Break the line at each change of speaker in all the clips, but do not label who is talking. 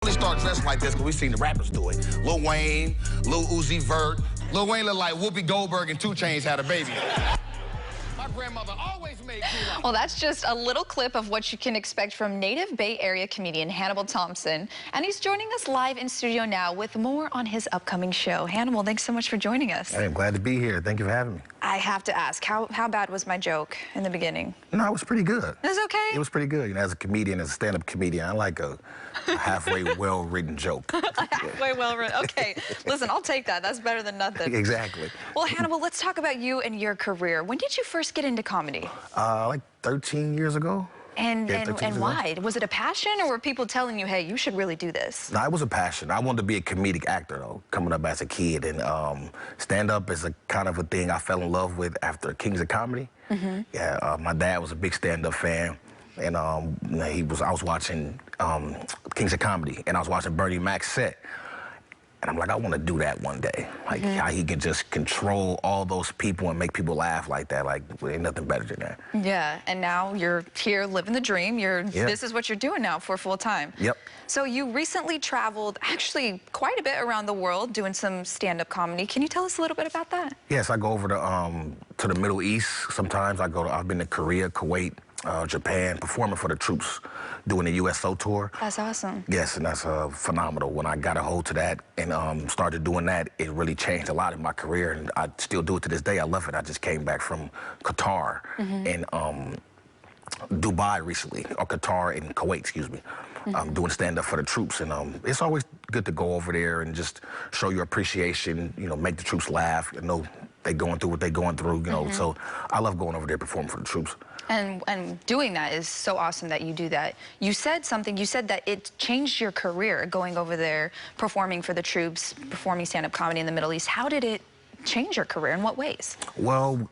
Really start dressing like this because we seen the rappers do it. Lil Wayne, Lil Uzi Vert. Lil Wayne looked like Whoopi Goldberg and 2 Chainz had a baby. My grandmother always made culo.
Well, that's just a little clip of what you can expect from native Bay Area comedian Hannibal Thompson. And he's joining us live in studio now with more on his upcoming show. Hannibal, thanks so much for joining us.
Hey, I'm glad to be here. Thank you for having me.
I have to ask, how bad was my joke in the beginning?
No, it was pretty good.
It was okay?
It was pretty good. You know, as a comedian, as a stand-up comedian, I like a halfway well-written joke.
Halfway well-written. Okay, listen, I'll take that. That's better than nothing.
Exactly.
Well, Hannibal, let's talk about you and your career. When did you first get into comedy?
Like 13 years ago.
And
Yeah,
why? Was it a passion, or were people telling you, hey, you should really do this?
No, it was a passion. I wanted to be a comedic actor, though, coming up as a kid. And stand-up is a kind of a thing I fell in love with after Kings of Comedy. Mm-hmm. Yeah, my dad was a big stand-up fan. And I was watching Kings of Comedy, and I was watching Bernie Mac's set. And I'm like, I want to do that one day. Like, how he can just control all those people and make people laugh like that. Like, well, ain't nothing better than that.
Yeah, and now you're here living the dream. This is what you're doing now for full time.
Yep.
So you recently traveled actually quite a bit around the world doing some stand-up comedy. Can you tell us a little bit about that?
Yes, I go over to the Middle East. Sometimes I've been to Korea, Kuwait, Japan, performing for the troops, doing the USO tour.
That's awesome.
Yes, and that's phenomenal. When I got a hold to that and started doing that, it really changed a lot in my career, and I still do it to this day. I love it. I just came back from Qatar and Dubai recently, or Qatar and Kuwait, excuse me, doing stand-up for the troops. And it's always good to go over there and just show your appreciation, you know, make the troops laugh. You know, they going through what they're going through, you know. So I love going over there performing for the troops.
And doing that is so awesome that you do that. You said something, you said that it changed your career, going over there, performing for the troops, performing stand-up comedy in the Middle East. How did it change your career? In what ways?
Well,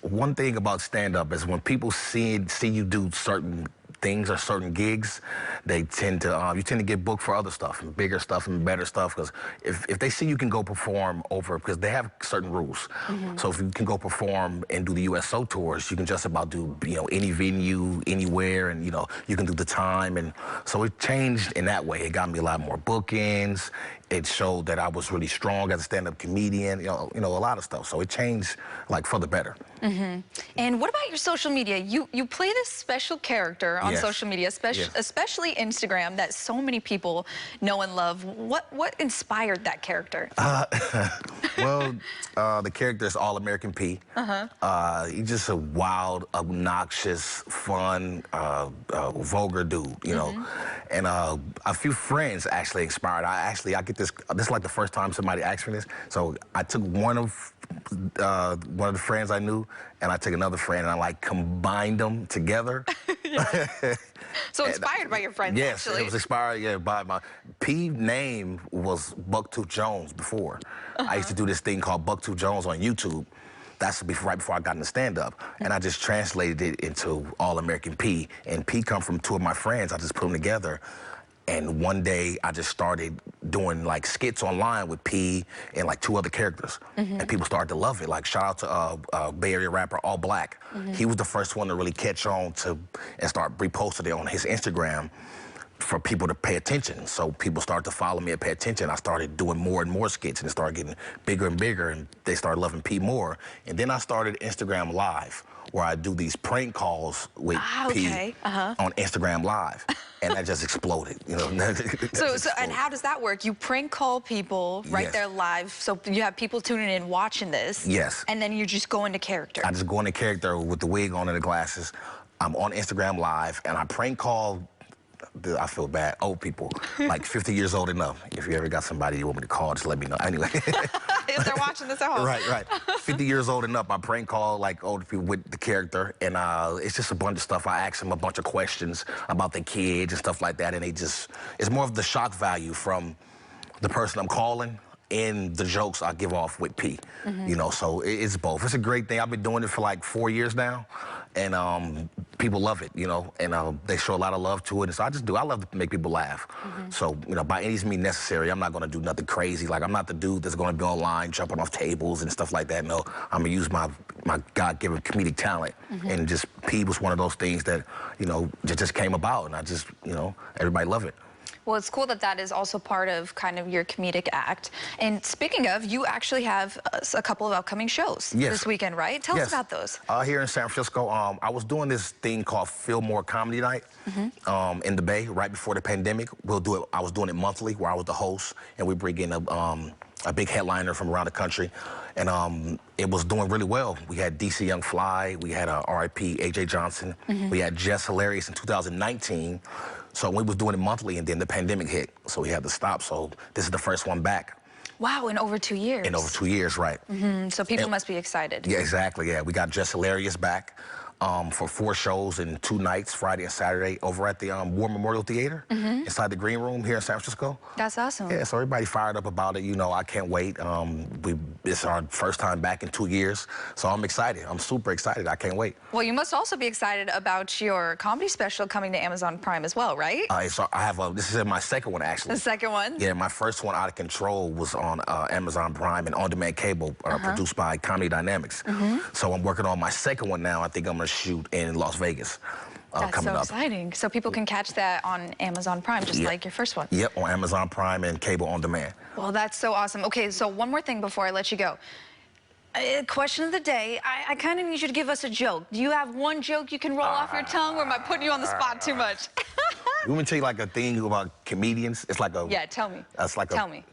one thing about stand-up is when people see you do certain things or certain gigs, they tend to you tend to get booked for other stuff and bigger stuff and better stuff, because if they see you can go perform over, because they have certain rules. So if you can go perform and do the USO tours, you can just about do, you know, any venue, anywhere, and you know, you can do the time. And so it changed in that way. It got me a lot more bookings. It showed that I was really strong as a stand-up comedian, you know, a lot of stuff. So it changed, like, for the better.
And what about your social media? You play this special character on social media, especially Instagram, that so many people know and love. What inspired that character?
Well, the character is All-American P. He's just a wild, obnoxious, fun, vulgar dude, you know. And a few friends actually inspired. I get this is like the first time somebody asked me this. So I took one of the friends I knew, and I took another friend, and I like combined them together.
So inspired by your friends,
yes,
actually.
it was inspired, by my P name was Bucktooth Jones before. I used to do this thing called Bucktooth Jones on YouTube. That's right before I got into stand-up. And I just translated it into All-American P. And P come from 2 of my friends. I just put them together. And one day, I just started doing, like, skits online with P and, like, 2 other characters. And people started to love it. Like, shout out to Bay Area rapper All Black. He was the first one to really catch on and start reposting it on his Instagram for people to pay attention. So people started to follow me and pay attention. I started doing more and more skits, and it started getting bigger and bigger, and they started loving P more. And then I started Instagram Live, where I do these prank calls with P on Instagram Live. And that just exploded, you know.
And how does that work? You prank call people right there live, so you have people tuning in watching this.
Yes.
And then you just go into character.
I just go into character with the wig on and the glasses. I'm on Instagram Live, and I prank call, I feel bad, old people, like 50 years old enough. If you ever got somebody you want me to call, just let me know. Anyway.
If they're watching this at home.
Right. 50 years old enough, I prank call, like, older people with the character, and it's just a bunch of stuff. I ask them a bunch of questions about their kids and stuff like that, and it's more of the shock value from the person I'm calling and the jokes I give off with P. You know, so it's both. It's a great thing. I've been doing it for like 4 years now, and people love it, you know, and they show a lot of love to it. And so I love to make people laugh. So, you know, by any means necessary, I'm not going to do nothing crazy. Like, I'm not the dude that's going to be online jumping off tables and stuff like that. No, I'm going to use my God-given comedic talent. And just P was one of those things that, you know, just came about, and I just, you know, everybody love it.
Well, it's cool that that is also part of kind of your comedic act. And speaking of, you actually have a couple of upcoming shows this weekend, right? Tell us about those.
Here in San Francisco, I was doing this thing called Fillmore Comedy Night in the Bay right before the pandemic. I was doing it monthly, where I was the host, and we bring in a big headliner from around the country, and it was doing really well. We had DC Young Fly, we had R.I.P. AJ Johnson, we had Jess Hilarious in 2019. So we was doing it monthly, and then the pandemic hit, so we had to stop. So this is the first one back.
Wow, in over 2 years.
In over 2 years, right.
So people must be excited.
Yeah, exactly, yeah. We got Jess Hilarious back for 4 shows in 2 nights, Friday and Saturday, over at the War Memorial Theater, inside the Green Room here in San Francisco.
That's awesome.
Yeah, so everybody fired up about it. You know, I can't wait. It's our first time back in 2 years, so I'm excited. I'm super excited. I can't wait.
Well, you must also be excited about your comedy special coming to Amazon Prime as well, right?
So I have this is my second one, actually.
The second one?
Yeah, my first one, Out of Control, was on Amazon Prime and on-demand cable, produced by Comedy Dynamics. So I'm working on my second one now. I think I'm gonna shoot in Las Vegas.
That's
coming
so
up.
exciting. So people can catch that on Amazon Prime, just like your first one.
Yep, on Amazon Prime and cable on demand.
Well, that's so awesome. Okay, so one more thing before I let you go. Question of the day, I kind of need you to give us a joke. Do you have one joke you can roll off your tongue, or am I putting you on the spot too much?
You want me to tell you like a thing about comedians? It's like a...
Yeah, tell me. Tell me.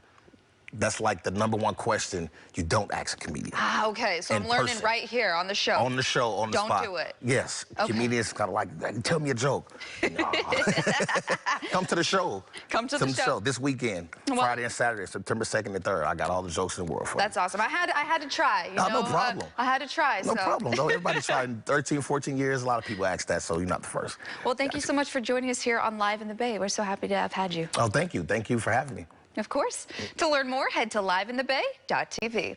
That's like the #1 question you don't ask a comedian.
Ah, okay. So I'm learning right here on the show.
On the show, on the spot.
Don't do it.
Yes. Okay. Comedians kind of like, tell me a joke. No. Come to the show.
Come to the show.
This weekend, Friday and Saturday, September 2nd and 3rd. I got all the jokes in the world for you.
That's awesome. I had to try. You know?
No problem.
I had to try.
No problem. No, everybody tried in 13, 14 years. A lot of people ask that, so you're not the first.
Well, thank you so much for joining us here on Live in the Bay. We're so happy to have had you.
Oh, thank you. Thank you for having me.
Of course. To learn more, head to liveinthebay.tv.